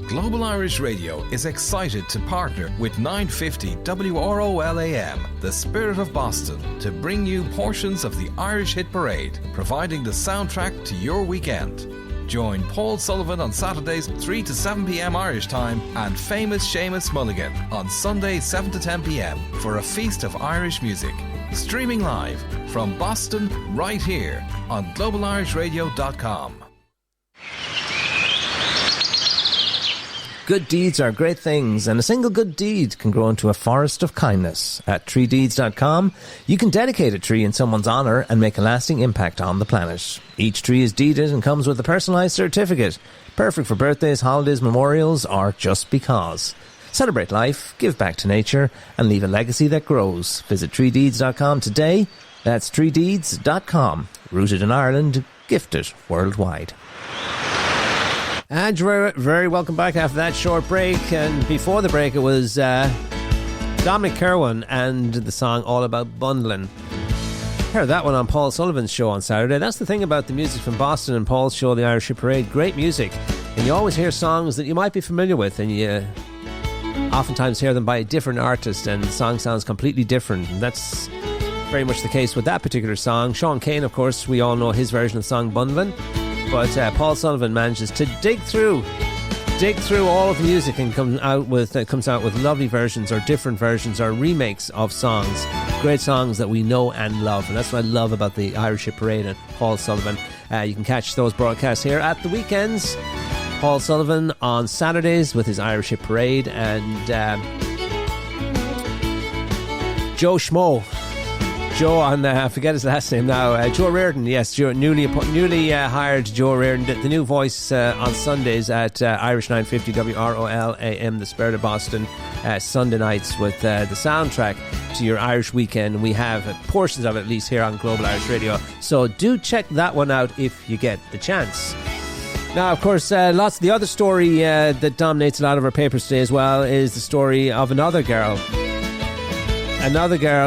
Global Irish Radio is excited to partner with 950 WROL AM, the Spirit of Boston, to bring you portions of the Irish Hit Parade, providing the soundtrack to your weekend. Join Paul Sullivan on Saturdays 3 to 7 p.m. Irish time and famous Seamus Mulligan on Sundays 7 to 10 p.m. for a feast of Irish music. Streaming live from Boston right here on globalirishradio.com. Good deeds are great things, and a single good deed can grow into a forest of kindness. At treedeeds.com, you can dedicate a tree in someone's honour and make a lasting impact on the planet. Each tree is deeded and comes with a personalised certificate, perfect for birthdays, holidays, memorials, or just because. Celebrate life, give back to nature, and leave a legacy that grows. Visit treedeeds.com today. That's treedeeds.com. Rooted in Ireland, gifted worldwide. And you're very welcome back after that short break. And before the break, it was Dominic Kerwin and the song All About Bundling. Heard that one on Paul Sullivan's show on Saturday. That's the thing about the music from Boston and Paul's show, the Irish Hit Parade. Great music. And you always hear songs that you might be familiar with, and you oftentimes hear them by a different artist, and the song sounds completely different. And that's very much the case with that particular song. Sean Kane, of course, we all know his version of the song Bundling. But Paul Sullivan manages to dig through all of the music and comes out with lovely versions or different versions or remakes of songs, great songs that we know and love. And that's what I love about the Irish Hit Parade and Paul Sullivan. You can catch those broadcasts here at the weekends. Paul Sullivan on Saturdays with his Irish Hit Parade, and Joe Schmo. Joe on, I forget his last name now, Joe Reardon, yes, newly hired Joe Reardon, the new voice on Sundays at Irish 950 WROL AM, the Spirit of Boston, Sunday nights with the soundtrack to your Irish weekend. We have portions of it at least here on Global Irish Radio, so do check that one out if you get the chance. Now, of course, lots of the other story that dominates a lot of our papers today as well is the story of another girl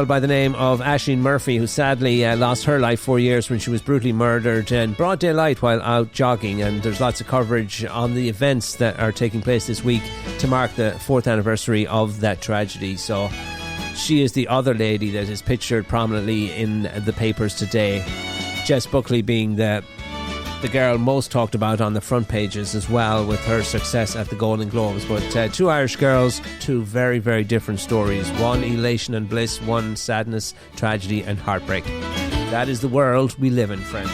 by the name of Aisling Murphy, who sadly lost her life 4 years when she was brutally murdered in broad daylight while out jogging. And there's lots of coverage on the events that are taking place this week to mark the 4th anniversary of that tragedy. So she is the other lady that is pictured prominently in the papers today. Jess Buckley being the girl most talked about on the front pages as well, with her success at the Golden Globes. But two Irish girls, two very, very different stories. One elation and bliss, one sadness, tragedy and heartbreak. That is the world we live in, friends.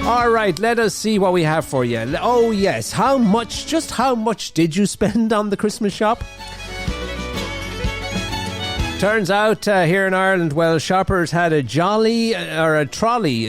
All right, let us see what we have for you. Oh yes, how much did you spend on the Christmas shop? Turns out here in Ireland, well, shoppers had a trolley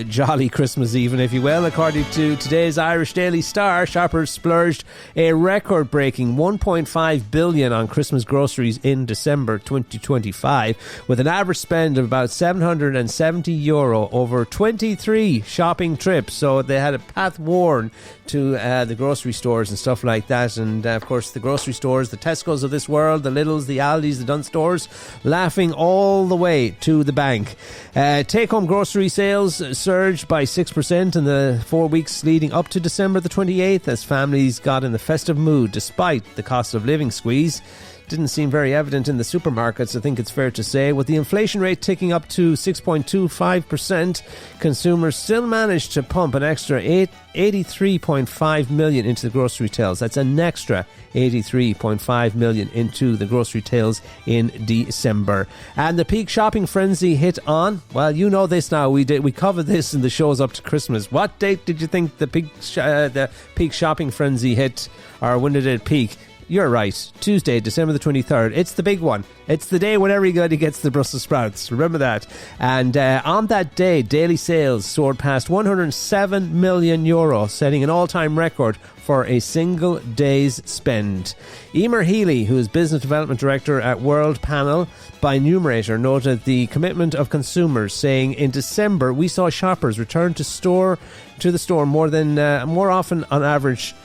jolly Christmas even, if you will. According to today's Irish Daily Star, shoppers splurged a record-breaking 1.5 billion on Christmas groceries in December 2025, with an average spend of about €770 over 23 shopping trips. So they had a path worn to the grocery stores and stuff like that. And of course, the grocery stores, the Tesco's of this world, the Lidl's, the Aldi's, the Dunnes stores, laughing all the way to the bank. Take-home grocery sales surged by 6% in the 4 weeks leading up to December the 28th as families got in the festive mood despite the cost of living squeeze. Didn't seem very evident in the supermarkets, I think it's fair to say. With the inflation rate ticking up to 6.25%, consumers still managed to pump an extra 83.5 million into the grocery tills. That's an extra 83.5 million into the grocery tills in December. And the peak shopping frenzy hit on, well, you know this now, we covered this in the shows up to Christmas. What date did you think the peak shopping frenzy hit, or when did it peak? You're right, Tuesday, December the 23rd. It's the big one. It's the day when everybody gets the Brussels sprouts. Remember that. And on that day, daily sales soared past €107 million, setting an all-time record for a single day's spend. Emer Healy, who is Business Development Director at World Panel by Numerator, noted the commitment of consumers, saying in December we saw shoppers return to the store more often on average.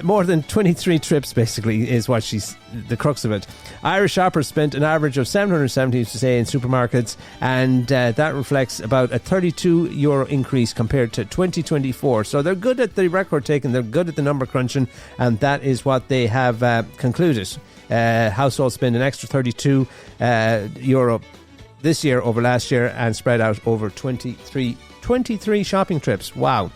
More than 23 trips, basically, is what she's the crux of it. Irish shoppers spent an average of €770 to say in supermarkets, and that reflects about a €32 increase compared to 2024. So they're good at the record taking, they're good at the number crunching, and that is what they have concluded. Households spend an extra €32 this year over last year and spread out over 23 shopping trips. Wow.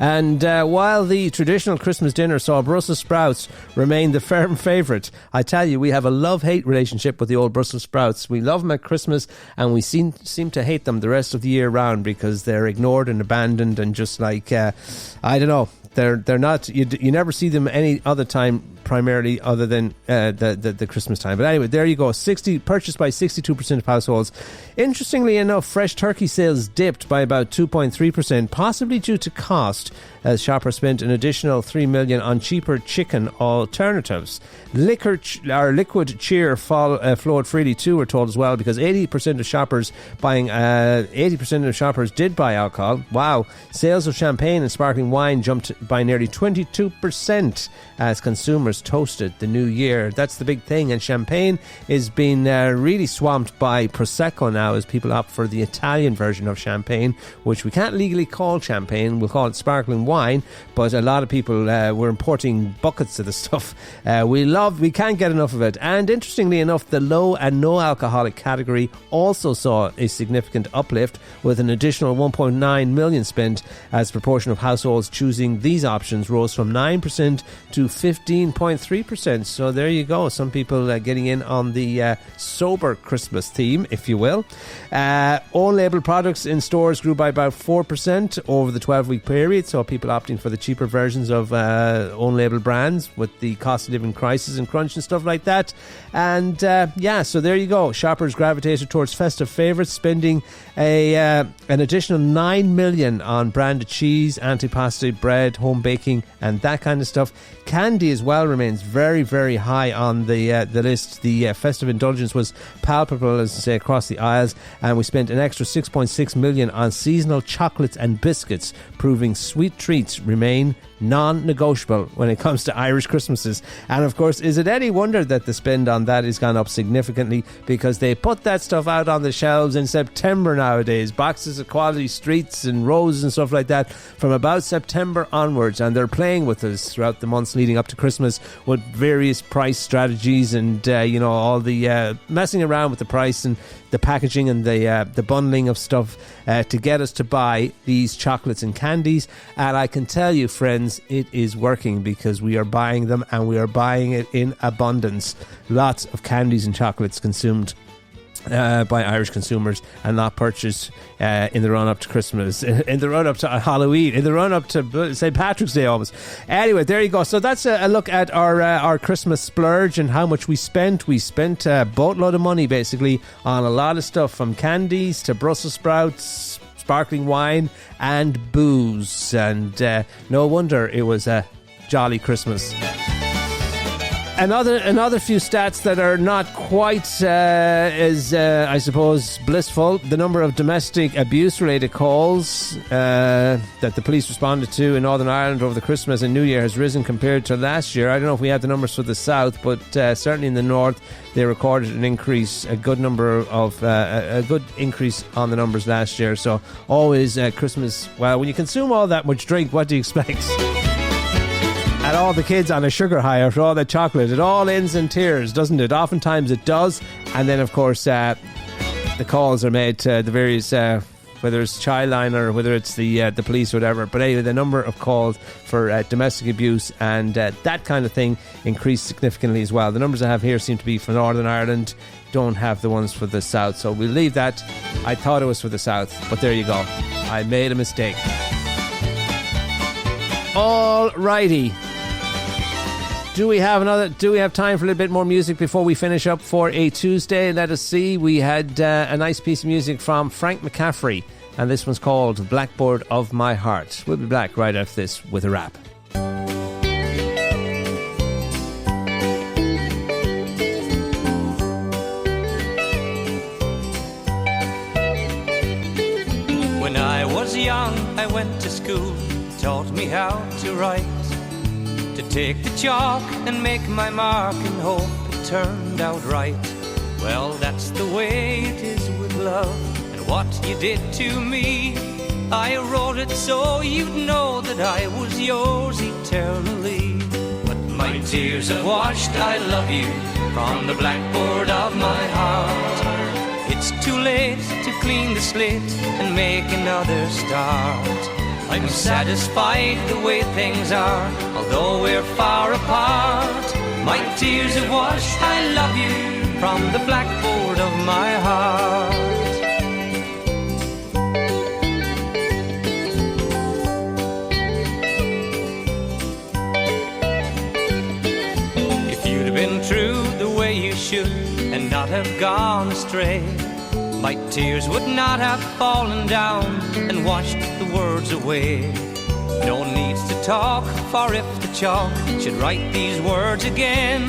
And while the traditional Christmas dinner saw Brussels sprouts remain the firm favourite, I tell you, we have a love-hate relationship with the old Brussels sprouts. We love them at Christmas and we seem to hate them the rest of the year round because they're ignored and abandoned and just like, I don't know. They're not, you never see them any other time primarily other than the Christmas time. But anyway, there you go. Purchased by 62% of households. Interestingly enough, fresh turkey sales dipped by about 2.3%, possibly due to cost, as shoppers spent an additional $3 million on cheaper chicken alternatives. Liquid cheer flowed freely too, we're told as well, because 80% of shoppers did buy alcohol. Wow. Sales of champagne and sparkling wine jumped by nearly 22% as consumers toasted the new year. That's the big thing, and champagne is being really swamped by Prosecco now as people opt for the Italian version of champagne, which we can't legally call champagne, we'll call it sparkling wine, but a lot of people were importing buckets of the stuff. We can't get enough of it. And interestingly enough, the low and no alcoholic category also saw a significant uplift, with an additional 1.9 million spent as the proportion of households choosing these options rose from 9% to 15.3%. So there you go, some people getting in on the sober Christmas theme, if you will. Own label products in stores grew by about 4% over the 12-week period, so people opting for the cheaper versions of own label brands with the cost of living crisis and crunch and stuff like that. And so there you go, shoppers gravitated towards festive favourites, spending an additional 9 million on branded cheese, antipasto bread, home baking and that kind of stuff. Candy as well remains very, very high on the list. The festive indulgence was palpable, as I say, across the aisles, and we spent an extra 6.6 million on seasonal chocolates and biscuits, proving sweet treats remain non-negotiable when it comes to Irish Christmases. And of course, is it any wonder that the spend on that has gone up significantly, because they put that stuff out on the shelves in September nowadays, boxes of quality streets and roses and stuff like that from about September onwards, and they're playing with us throughout the months leading up to Christmas with various price strategies and all the messing around with the price and the packaging and the bundling of stuff to get us to buy these chocolates and candies. And I can tell you, friends, it is working, because we are buying them and we are buying it in abundance. Lots of candies and chocolates consumed by Irish consumers and not purchased in the run-up to Christmas, in the run-up to Halloween, in the run-up to St. Patrick's Day almost. Anyway, there you go. So that's a look at our Christmas splurge and how much we spent. We spent a boatload of money basically on a lot of stuff, from candies to Brussels sprouts, sparkling wine and booze, and no wonder it was a jolly Christmas. Another few stats that are not quite as I suppose blissful. The number of domestic abuse related calls that the police responded to in Northern Ireland over the Christmas and New Year has risen compared to last year. I don't know if we have the numbers for the south, but certainly in the north they recorded an increase, a good increase on the numbers last year. So always Christmas, well, when you consume all that much drink, what do you expect? And all the kids on a sugar high after all that chocolate, it all ends in tears, doesn't it? Oftentimes it does. And then, of course, the calls are made to the various, whether it's Childline or whether it's the police or whatever. But anyway, the number of calls for domestic abuse and that kind of thing increased significantly as well. The numbers I have here seem to be for Northern Ireland, don't have the ones for the south. So we'll leave that. I thought it was for the south, but there you go. I made a mistake. All righty. Do we have time for a little bit more music before we finish up for a Tuesday? Let us see. We had a nice piece of music from Frank McCaffrey, and this one's called Blackboard of My Heart. We'll be back right after this with a rap. When I was young, I went to school, taught me how to write, to take the chalk and make my mark and hope it turned out right. Well, that's the way it is with love, and what you did to me, I wrote it so you'd know that I was yours eternally. But my tears have washed I love you from the blackboard of my heart. It's too late to clean the slate and make another start. I'm satisfied the way things are, although we're far apart. My tears have washed I love you from the blackboard of my heart. If you'd have been true the way you should and not have gone astray, my tears would not have fallen down and washed the words away. No needs to talk, for if the chalk should write these words again,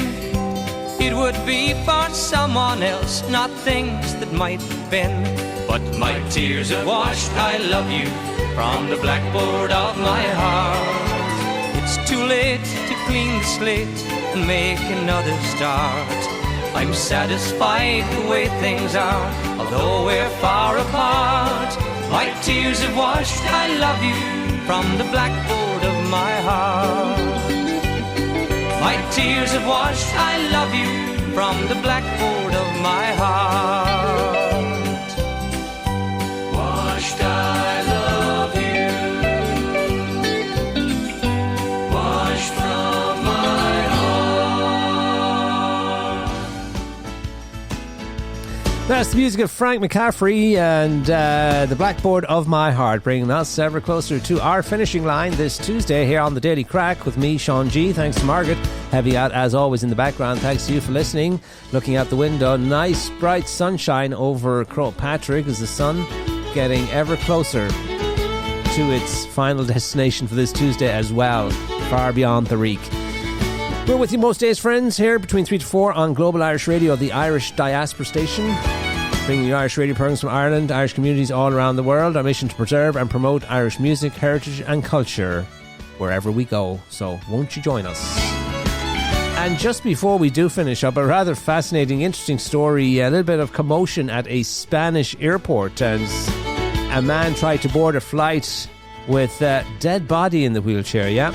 it would be for someone else, not things that might have been. But my tears have washed I love you from the blackboard of my heart. It's too late to clean the slate and make another start. I'm satisfied the way things are, although we're far apart. My tears have washed I love you from the blackboard of my heart. My tears have washed I love you from the blackboard of my heart. Washed I love you, washed from my heart. That's the music of Frank McCaffrey and the Blackboard of My Heart, bringing us ever closer to our finishing line this Tuesday here on the Daily Crack with me, Sean G. Thanks to Margaret, heavy out as always in the background. Thanks to you for listening. Looking out the window, nice bright sunshine over Croagh Patrick as the sun getting ever closer to its final destination for this Tuesday as well, far beyond the reek. We're with you most days, friends, here between 3 to 4 on Global Irish Radio, the Irish Diaspora Station, bringing you Irish radio programs from Ireland, Irish communities all around the world. Our mission to preserve and promote Irish music, heritage and culture wherever we go. So won't you join us? And just before we do finish up, a rather fascinating, interesting story, a little bit of commotion at a Spanish airport as a man tried to board a flight with a dead body in the wheelchair, yeah?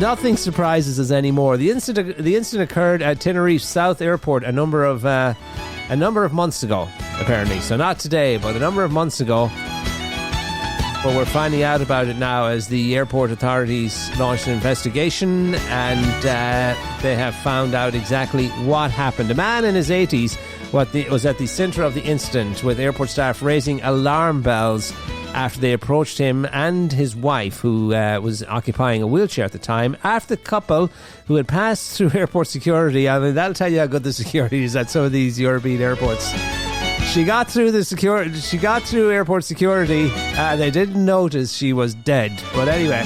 Nothing surprises us anymore. The incident occurred at Tenerife South Airport a number of months ago, apparently. So not today, but a number of months ago. but we're finding out about it now as the airport authorities launched an investigation, and they have found out exactly what happened. A man in his 80s was at the centre of the incident, with airport staff raising alarm bells after they approached him and his wife, who was occupying a wheelchair at the time, after the couple who had passed through airport security. I mean, that'll tell you how good the security is at some of these European airports. She got through airport security. They didn't notice she was dead. But anyway,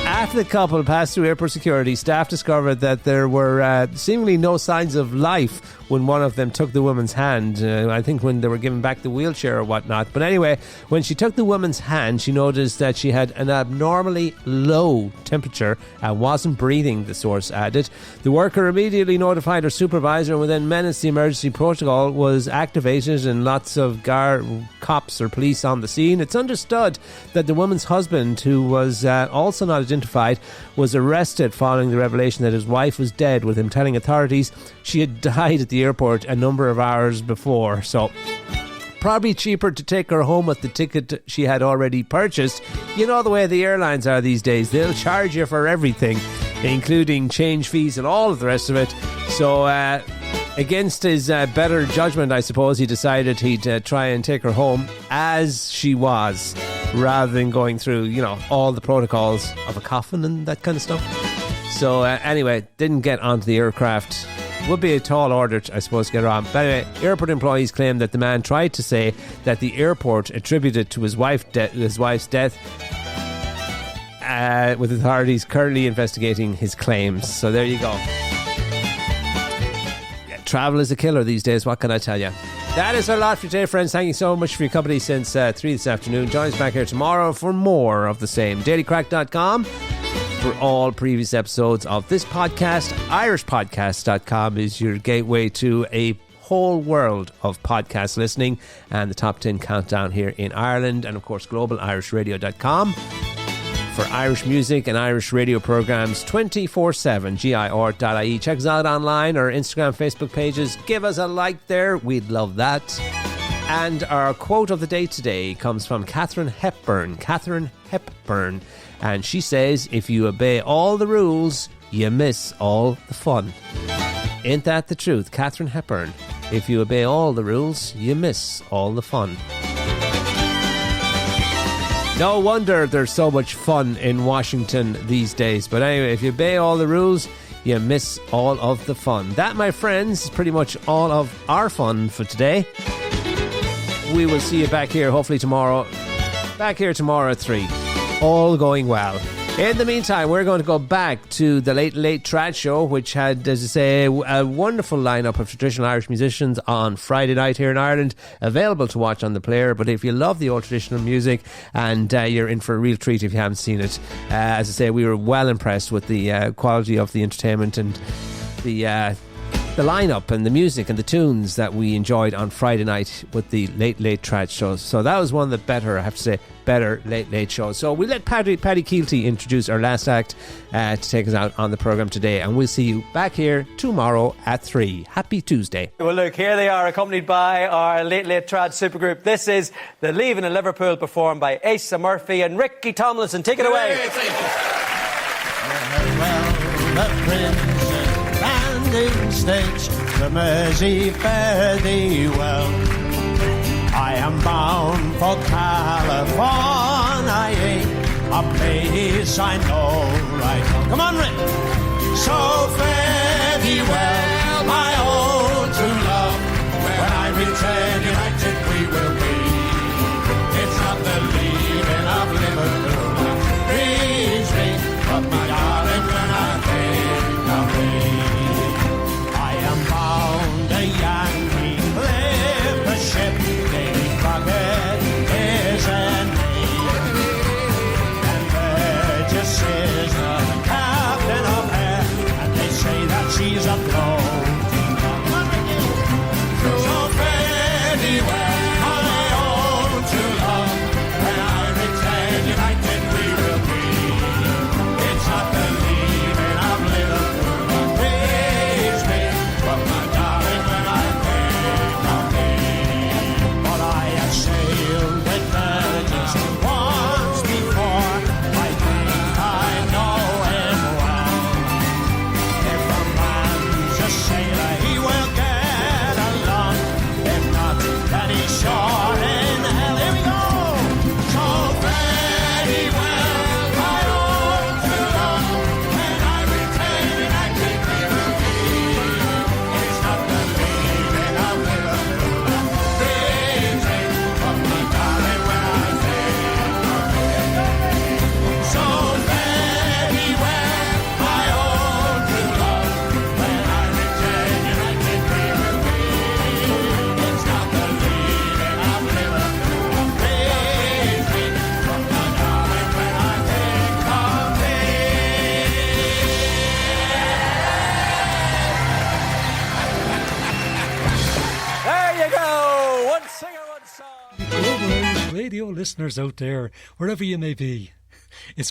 after the couple passed through airport security, staff discovered that there were seemingly no signs of life when one of them took the woman's hand. I think when they were giving back the wheelchair or whatnot. But anyway, when she took the woman's hand, she noticed that she had an abnormally low temperature and wasn't breathing, the source added. The worker immediately notified her supervisor, and within minutes the emergency protocol was activated and lots of cops or police on the scene. It's understood that the woman's husband, who was also not identified, was arrested following the revelation that his wife was dead, with him telling authorities she had died at the airport a number of hours before. So probably cheaper to take her home with the ticket she had already purchased. You know the way the airlines are these days. They'll charge you for everything, including change fees and all of the rest of it. So against his better judgment, I suppose, he decided he'd try and take her home as she was, rather than going through, all the protocols of a coffin and that kind of stuff. So anyway, didn't get onto the aircraft. Would be a tall order, I suppose, to get on. But anyway, airport employees claim that the man tried to say that the airport attributed to his wife's death, with authorities currently investigating his claims. So there you go. Travel is a killer these days, what can I tell you? That is our lot for today, friends. Thank you so much for your company since 3 this afternoon. Join us back here tomorrow for more of the same. dailycrack.com for all previous episodes of this podcast. irishpodcast.com is your gateway to a whole world of podcast listening and the top 10 countdown here in Ireland, and of course globalirishradio.com for Irish music and Irish radio programs 24/7. GIR.ie. Check us out online, our Instagram, Facebook pages. Give us a like there. We'd love that. And our quote of the day today comes from Katharine Hepburn. Katharine Hepburn. And she says, if you obey all the rules, you miss all the fun. Ain't that the truth? Katharine Hepburn. If you obey all the rules, you miss all the fun. No wonder there's so much fun in Washington these days. But anyway, if you obey all the rules, you miss all of the fun. That, my friends, is pretty much all of our fun for today. We will see you back here hopefully tomorrow. Back here tomorrow at 3. All going well. In the meantime, we're going to go back to the Late Late Trad Show, which had, as I say, a wonderful lineup of traditional Irish musicians on Friday night here in Ireland, available to watch on the player. But if you love the old traditional music, and you're in for a real treat if you haven't seen it. As I say, we were well impressed with the quality of the entertainment and the lineup and the music and the tunes that we enjoyed on Friday night with the Late Late Trad Show. So that was one of the better, I have to say, better Late Late shows. So we let Paddy Keelty introduce our last act to take us out on the programme today, and we'll see you back here tomorrow at 3. Happy Tuesday. Well, look, here they are, accompanied by our Late Late Trad supergroup. This is the Leaving in Liverpool, performed by Asa Murphy and Ricky Tomlinson. Take it away. Well, the Prince landing stage, the Mersey fare thee well. I am bound for California, a place I know right well. Come on, Rick. So fare thee well, my own true love. When I return united we will be. It's not the leaving of Liverpool that brings me, but my darling, when I think of thee. I am bound a Yankee clipper ship, Davy Crockett is an name, and Burgess is the captain of her, and they say that she's a blow. listeners out there, wherever you may be.